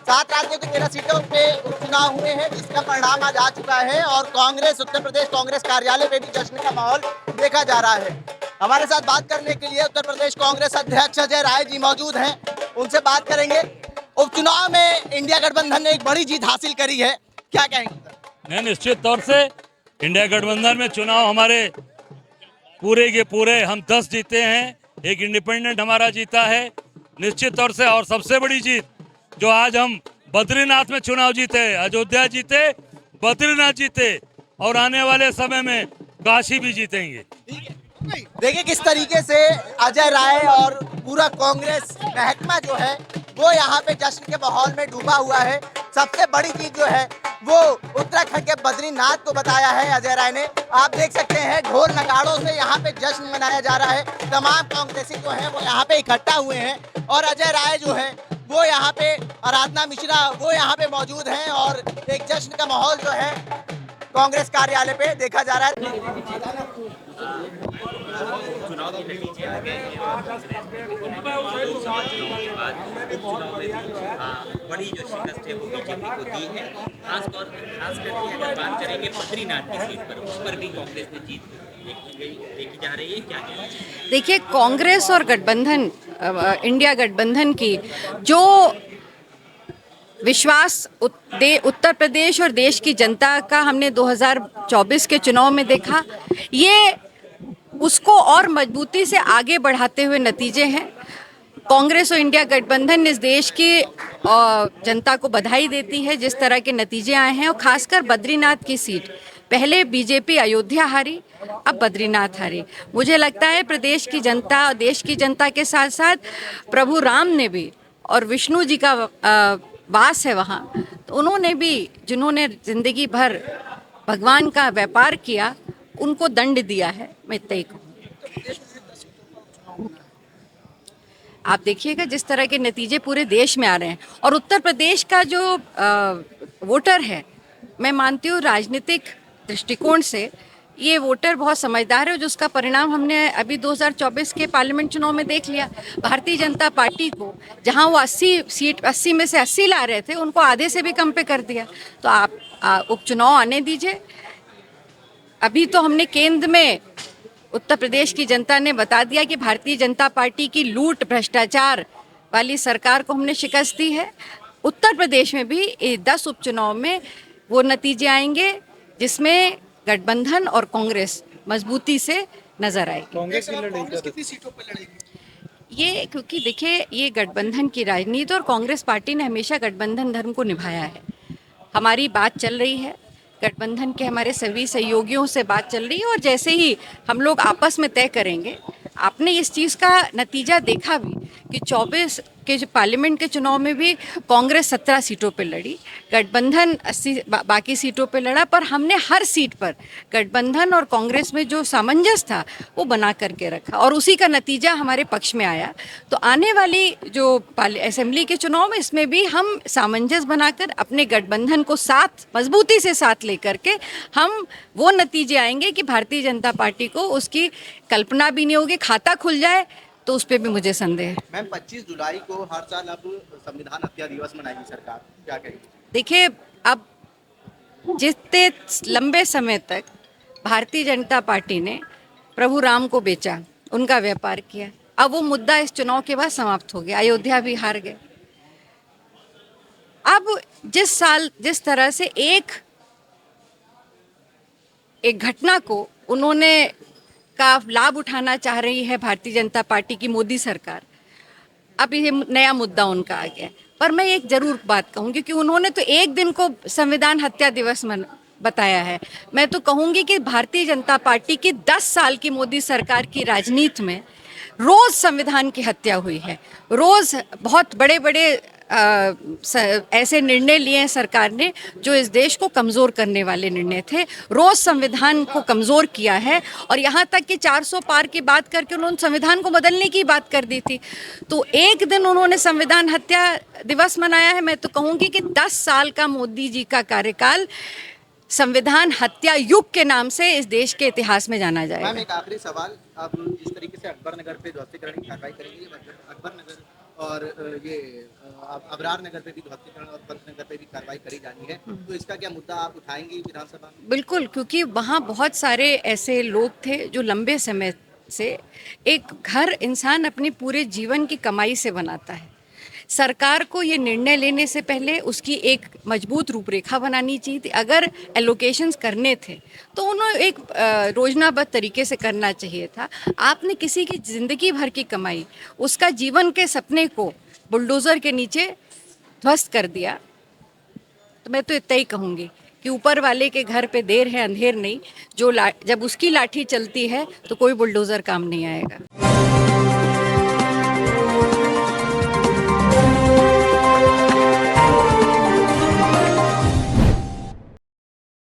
7 राज्यों की 13 सीटों पे उपचुनाव हुए हैं, जिसका परिणाम आज आ चुका है और कांग्रेस उत्तर प्रदेश कांग्रेस कार्यालय में भी जश्न का माहौल देखा जा रहा है। हमारे साथ बात करने के लिए उत्तर प्रदेश कांग्रेस अध्यक्ष अजय राय जी मौजूद हैं, उनसे बात करेंगे। उपचुनाव में इंडिया गठबंधन ने एक बड़ी जीत हासिल करी है, क्या कहेंगे? नहीं, निश्चित तौर से इंडिया गठबंधन में चुनाव हमारे पूरे के पूरे हम 10 जीते हैं, एक इंडिपेंडेंट हमारा जीता है निश्चित तौर से। और सबसे बड़ी जीत जो आज हम बद्रीनाथ में चुनाव जीते, अयोध्या जीते, बद्रीनाथ जीते और आने वाले समय में काशी भी जीतेंगे। देखिए किस तरीके से अजय राय और पूरा कांग्रेस महकमा जो है वो यहाँ पे जश्न के माहौल में डूबा हुआ है। सबसे बड़ी चीज जो है वो उत्तराखंड के बद्रीनाथ को बताया है अजय राय ने। आप देख सकते हैं ढोल नगाड़ों से यहाँ पे जश्न मनाया जा रहा है। तमाम कांग्रेसी जो है वो यहाँ पे इकट्ठा हुए हैं और अजय राय जो है वो यहाँ पे, आराधना मिश्रा वो यहाँ पे मौजूद हैं और एक जश्न का माहौल जो है कांग्रेस कार्यालय पे देखा जा रहा है। चुनाव के नतीजे आ गए हैं और बड़ी जो शिकस्त है वो बीजेपी को दी है। खास करके अगर बात करेंगे बद्रीनाथ की सीट पर, उस पर भी कांग्रेस ने जीत देखी जा रही है, क्या कहना चाहिए? देखिए, कांग्रेस और गठबंधन इंडिया गठबंधन की जो विश्वास उत्तर प्रदेश और देश की जनता का हमने 2024 के चुनाव में देखा, ये उसको और मजबूती से आगे बढ़ाते हुए नतीजे हैं। कांग्रेस और इंडिया गठबंधन इस देश की जनता को बधाई देती है जिस तरह के नतीजे आए हैं। और खासकर बद्रीनाथ की सीट, पहले बीजेपी अयोध्या हारी, अब बद्रीनाथ हारी। मुझे लगता है प्रदेश की जनता और देश की जनता के साथ साथ प्रभु राम ने भी, और विष्णु जी का वास है वहाँ, तो उन्होंने भी, जिन्होंने जिंदगी भर भगवान का व्यापार किया, उनको दंड दिया है। मैं इतना ही कहूँगी। आप देखिएगा जिस तरह के नतीजे पूरे देश में आ रहे हैं और उत्तर प्रदेश का जो वोटर है, मैं मानती हूँ राजनीतिक दृष्टिकोण से ये वोटर बहुत समझदार है, जिसका परिणाम हमने अभी 2024 के पार्लियामेंट चुनाव में देख लिया। भारतीय जनता पार्टी को जहां वो 80 में से 80 ला रहे थे, उनको आधे से भी कम पे कर दिया। तो आप उपचुनाव आने दीजिए। अभी तो हमने केंद्र में उत्तर प्रदेश की जनता ने बता दिया कि भारतीय जनता पार्टी की लूट भ्रष्टाचार वाली सरकार को हमने शिकस्त दी है। उत्तर प्रदेश में भी 10 उपचुनाव में वो नतीजे आएंगे जिसमें गठबंधन और कांग्रेस मजबूती से नजर आएगी। कांग्रेस कितनी सीटों पे लड़ेगी? ये क्योंकि देखिए, ये गठबंधन की राजनीति और कांग्रेस पार्टी ने हमेशा गठबंधन धर्म को निभाया है। हमारी बात चल रही है, गठबंधन के हमारे सभी सहयोगियों से बात चल रही है और जैसे ही हम लोग आपस में तय करेंगे। आपने इस चीज़ का नतीजा देखा भी कि 24 के जो पार्लियामेंट के चुनाव में भी कांग्रेस 17 सीटों पर लड़ी, गठबंधन 80 बाकी सीटों पर लड़ा, पर हमने हर सीट पर गठबंधन और कांग्रेस में जो सामंजस्य था वो बना करके रखा और उसी का नतीजा हमारे पक्ष में आया। तो आने वाली जो असेंबली के चुनाव में, इसमें भी हम सामंजस्य बनाकर अपने गठबंधन को साथ, मजबूती से साथ लेकर के हम वो नतीजे आएंगे कि भारतीय जनता पार्टी को उसकी कल्पना भी नहीं होगी। खाता खुल जाए तो उस पर भी मुझे संदेह है। मैम, 25 जुलाई को हर साल अब संविधान हत्या दिवस मनाएगी सरकार, क्या कहेगी? देखिए, अब जितने लंबे समय तक भारतीय जनता पार्टी ने प्रभु राम को बेचा, उनका व्यापार किया, अब वो मुद्दा इस चुनाव के बाद समाप्त हो गया। अयोध्या भी हार गए। अब जिस तरह से एक घटना को उन्होंने का लाभ उठाना चाह रही है भारतीय जनता पार्टी की मोदी सरकार, अब ये नया मुद्दा उनका आ गया। पर मैं एक जरूर बात कहूँगी कि उन्होंने तो एक दिन को संविधान हत्या दिवस बताया है। मैं तो कहूँगी कि भारतीय जनता पार्टी की 10 साल की मोदी सरकार की राजनीति में रोज संविधान की हत्या हुई है। रोज बहुत बड़े बड़े ऐसे निर्णय लिए हैं सरकार ने जो इस देश को कमज़ोर करने वाले निर्णय थे। रोज़ संविधान को कमज़ोर किया है और यहाँ तक कि 400 पार की बात करके उन्होंने संविधान को बदलने की बात कर दी थी। तो एक दिन उन्होंने संविधान हत्या दिवस मनाया है। मैं तो कहूँगी कि 10 साल का मोदी जी का कार्यकाल संविधान हत्या युग के नाम से इस देश के इतिहास में जाना जाएगा। मैम, एक आखिरी सवाल, अब जिस तरीके से अकबर नगर पे ध्वस्तीकरण की कार्रवाई करेंगे, अकबर नगर और ये अबरार नगर पे भी ध्वस्तीकरण और पंतनगर पे भी कार्रवाई करी जानी है, तो इसका क्या मुद्दा आप उठाएंगी विधानसभा में? बिल्कुल, क्योंकि वहाँ बहुत सारे ऐसे लोग थे जो लंबे समय से, एक घर इंसान अपने पूरे जीवन की कमाई से बनाता है। सरकार को ये निर्णय लेने से पहले उसकी एक मजबूत रूपरेखा बनानी चाहिए थी। अगर एलोकेशंस करने थे तो उन्हें एक योजनाबद्ध तरीके से करना चाहिए था। आपने किसी की ज़िंदगी भर की कमाई, उसका जीवन के सपने को बुलडोज़र के नीचे ध्वस्त कर दिया। तो मैं तो इतना ही कहूँगी कि ऊपर वाले के घर पे देर है अंधेर नहीं, जब उसकी लाठी चलती है तो कोई बुलडोज़र काम नहीं आएगा।